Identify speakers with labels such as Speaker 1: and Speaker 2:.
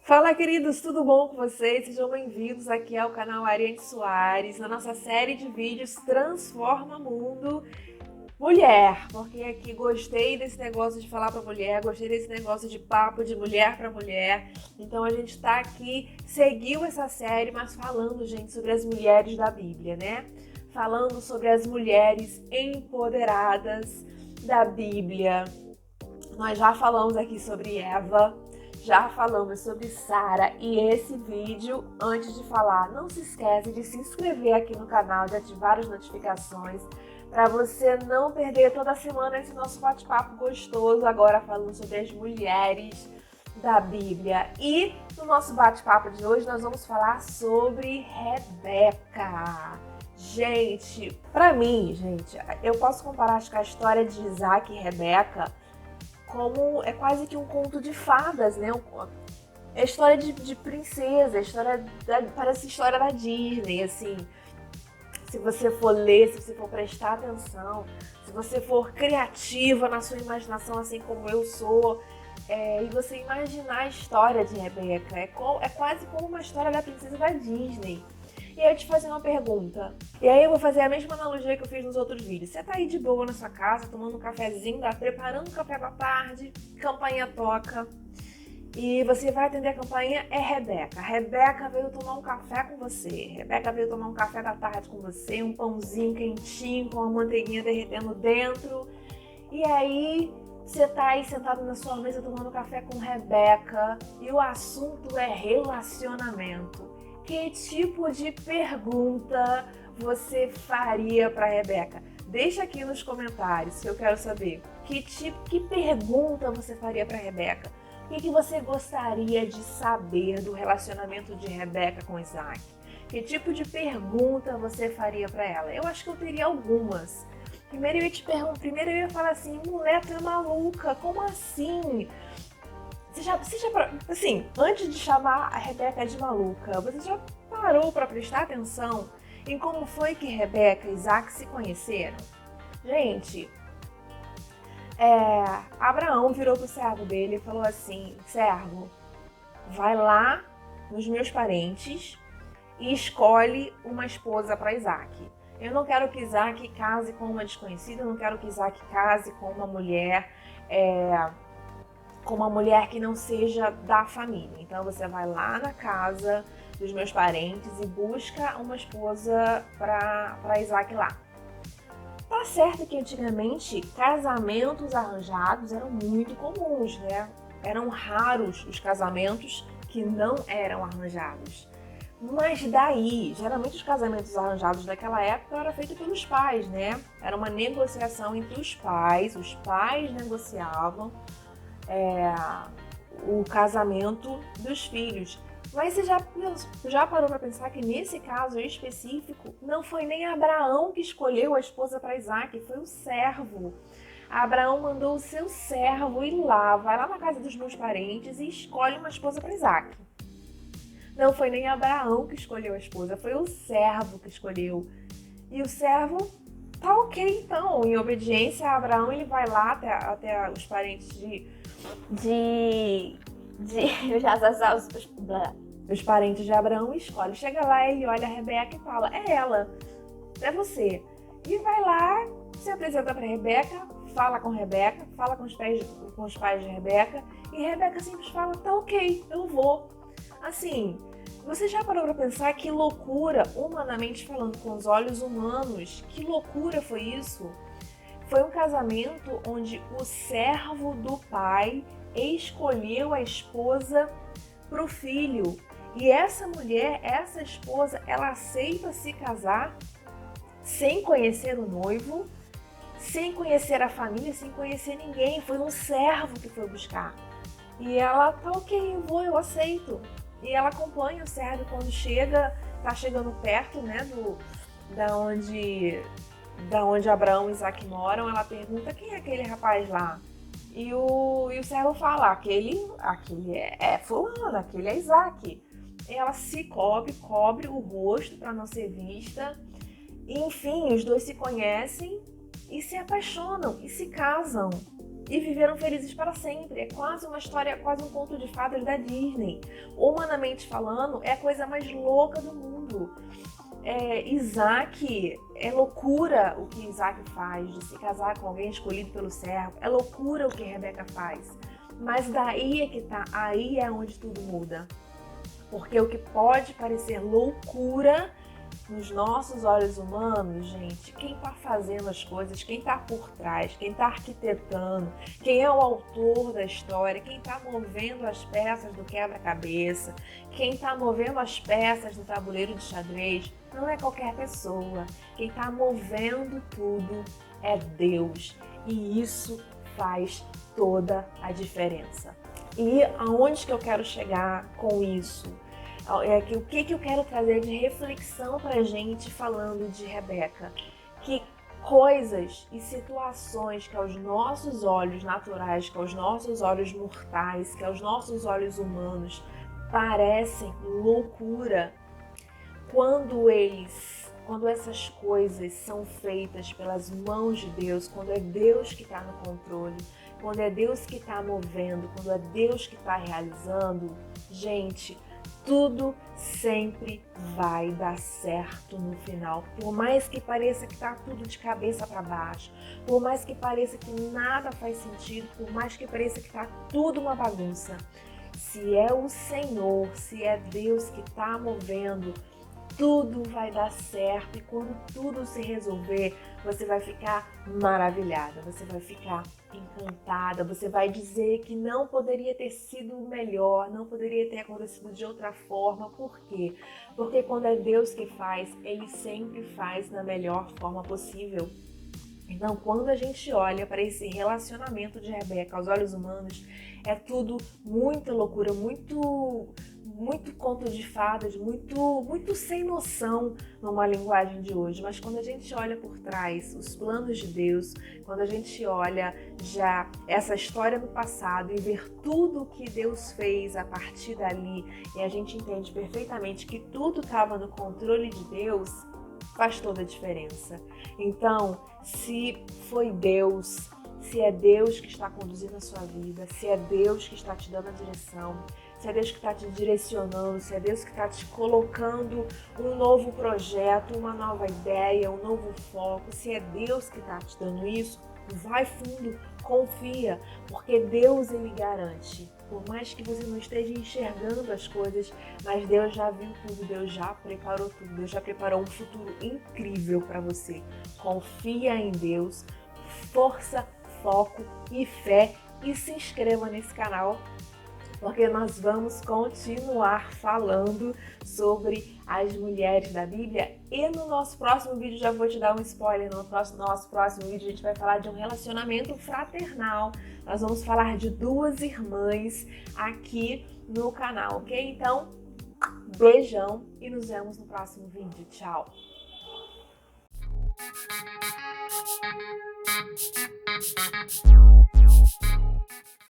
Speaker 1: Fala, queridos, tudo bom com vocês? Sejam bem-vindos aqui ao canal Ariane Soares, na nossa série de vídeos Transforma Mundo Mulher, porque aqui gostei desse negócio de falar para mulher, gostei desse negócio de papo de mulher para mulher, então a gente tá aqui, seguiu essa série, mas falando, gente, sobre as mulheres da Bíblia, né? Falando sobre as mulheres empoderadas da Bíblia. Nós já falamos aqui sobre Eva, já falamos sobre Sara, e esse vídeo, antes de falar, não se esquece de se inscrever aqui no canal, de ativar as notificações, para você não perder toda semana esse nosso bate-papo gostoso, agora falando sobre as mulheres da Bíblia. E no nosso bate-papo de hoje nós vamos falar sobre Rebeca. Gente, para mim, eu posso comparar acho que a história de Isaac e Rebeca como é quase que um conto de fadas, né? É história de princesa, parece história da Disney, assim. Se você for ler, se você for prestar atenção, se você for criativa na sua imaginação, assim como eu sou, e você imaginar a história de Rebeca, é quase como uma história da princesa da Disney. E aí eu te fazer uma pergunta. E aí eu vou fazer a mesma analogia que eu fiz nos outros vídeos. Você tá aí de boa na sua casa, tomando um cafezinho, preparando um café da tarde, campainha toca. E você vai atender a campainha, é Rebeca. Rebeca veio tomar um café com você. Rebeca veio tomar um café da tarde com você, um pãozinho quentinho com a manteiguinha derretendo dentro. E aí você tá aí sentado na sua mesa tomando café com Rebeca e o assunto é relacionamento. Que tipo de pergunta você faria para Rebeca? Deixa aqui nos comentários que eu quero saber. Que pergunta você faria para Rebeca? O que você gostaria de saber do relacionamento de Rebeca com Isaac? Que tipo de pergunta você faria para ela? Eu acho que eu teria algumas. Primeiro eu ia falar assim, mulher, tu é maluca, como assim? Você já, assim, antes de chamar a Rebeca de maluca, você já parou para prestar atenção em como foi que Rebeca e Isaac se conheceram? Gente, Abraão virou pro servo dele e falou assim, servo, vai lá nos meus parentes e escolhe uma esposa para Isaac. Eu não quero que Isaac case com uma desconhecida, eu não quero que Isaac case com uma mulher que não seja da família. Então você vai lá na casa dos meus parentes e busca uma esposa para Isaac lá. Tá certo que antigamente casamentos arranjados eram muito comuns, né? Eram raros os casamentos que não eram arranjados. Mas daí, geralmente os casamentos arranjados daquela época eram feitos pelos pais, né? Era uma negociação entre os pais negociavam o casamento dos filhos. Mas você já parou para pensar que nesse caso específico não foi nem Abraão que escolheu a esposa para Isaac, foi o servo. Abraão mandou o seu servo ir lá, vai lá na casa dos meus parentes e escolhe uma esposa para Isaac. Não foi nem Abraão que escolheu a esposa, foi o servo que escolheu. E o servo tá ok então, em obediência a Abraão, ele vai lá até os parentes os parentes de Abraão e escolhe. Chega lá, ele olha a Rebeca e fala, é ela, é você. E vai lá, se apresenta para Rebeca, fala com Rebeca, fala com os pais de Rebeca, e Rebeca simples fala, tá ok, eu vou. Assim, você já parou para pensar que loucura, humanamente falando, com os olhos humanos, que loucura foi isso? Foi um casamento onde o servo do pai escolheu a esposa para o filho. E essa mulher, essa esposa, ela aceita se casar sem conhecer o noivo, sem conhecer a família, sem conhecer ninguém. Foi um servo que foi buscar. E ela, tá ok, eu aceito. E ela acompanha o servo quando tá chegando perto, né, da onde Abraão e Isaac moram. Ela pergunta, quem é aquele rapaz lá? E o servo fala, aquele é fulano, aquele é Isaac. E ela se cobre o rosto para não ser vista. E, enfim, os dois se conhecem e se apaixonam e se casam e viveram felizes para sempre. É quase uma história, quase um conto de fadas da Disney. Humanamente falando, é a coisa mais louca do mundo. Isaac, é loucura o que Isaac faz de se casar com alguém escolhido pelo servo. É loucura o que Rebeca faz. Mas daí é que tá, aí é onde tudo muda. Porque o que pode parecer loucura nos nossos olhos humanos, gente, quem está fazendo as coisas, quem está por trás, quem está arquitetando, quem é o autor da história, quem está movendo as peças do quebra-cabeça, quem está movendo as peças do tabuleiro de xadrez, não é qualquer pessoa. Quem está movendo tudo é Deus. E isso faz toda a diferença. E aonde que eu quero chegar com isso? O que eu quero trazer de reflexão pra gente falando de Rebeca? Que coisas e situações que aos nossos olhos naturais, que aos nossos olhos mortais, que aos nossos olhos humanos parecem loucura, quando essas coisas são feitas pelas mãos de Deus, quando é Deus que está no controle, quando é Deus que está movendo, quando é Deus que está realizando, gente, tudo sempre vai dar certo no final. Por mais que pareça que está tudo de cabeça para baixo, por mais que pareça que nada faz sentido, por mais que pareça que está tudo uma bagunça, se é o Senhor, se é Deus que está movendo, tudo vai dar certo. E quando tudo se resolver, você vai ficar maravilhada, você vai ficar encantada, você vai dizer que não poderia ter sido melhor, não poderia ter acontecido de outra forma. Por quê? Porque quando é Deus que faz, Ele sempre faz da melhor forma possível. Então, quando a gente olha para esse relacionamento de Rebeca aos olhos humanos, é tudo muita loucura, muito conto de fadas, muito sem noção numa linguagem de hoje. Mas quando a gente olha por trás os planos de Deus, quando a gente olha já essa história no passado e ver tudo que Deus fez a partir dali, e a gente entende perfeitamente que tudo estava no controle de Deus, faz toda a diferença. Então, se foi Deus, se é Deus que está conduzindo a sua vida, se é Deus que está te dando a direção, se é Deus que está te direcionando, se é Deus que está te colocando um novo projeto, uma nova ideia, um novo foco, se é Deus que está te dando isso, vai fundo, confia, porque Deus, Ele garante. Por mais que você não esteja enxergando as coisas, mas Deus já viu tudo, Deus já preparou tudo, Deus já preparou um futuro incrível para você. Confia em Deus, força, foco e fé, e se inscreva nesse canal, porque nós vamos continuar falando sobre as mulheres da Bíblia. E no nosso próximo vídeo, já vou te dar um spoiler, no nosso próximo vídeo a gente vai falar de um relacionamento fraternal. Nós vamos falar de duas irmãs aqui no canal, ok? Então, beijão e nos vemos no próximo vídeo. Tchau!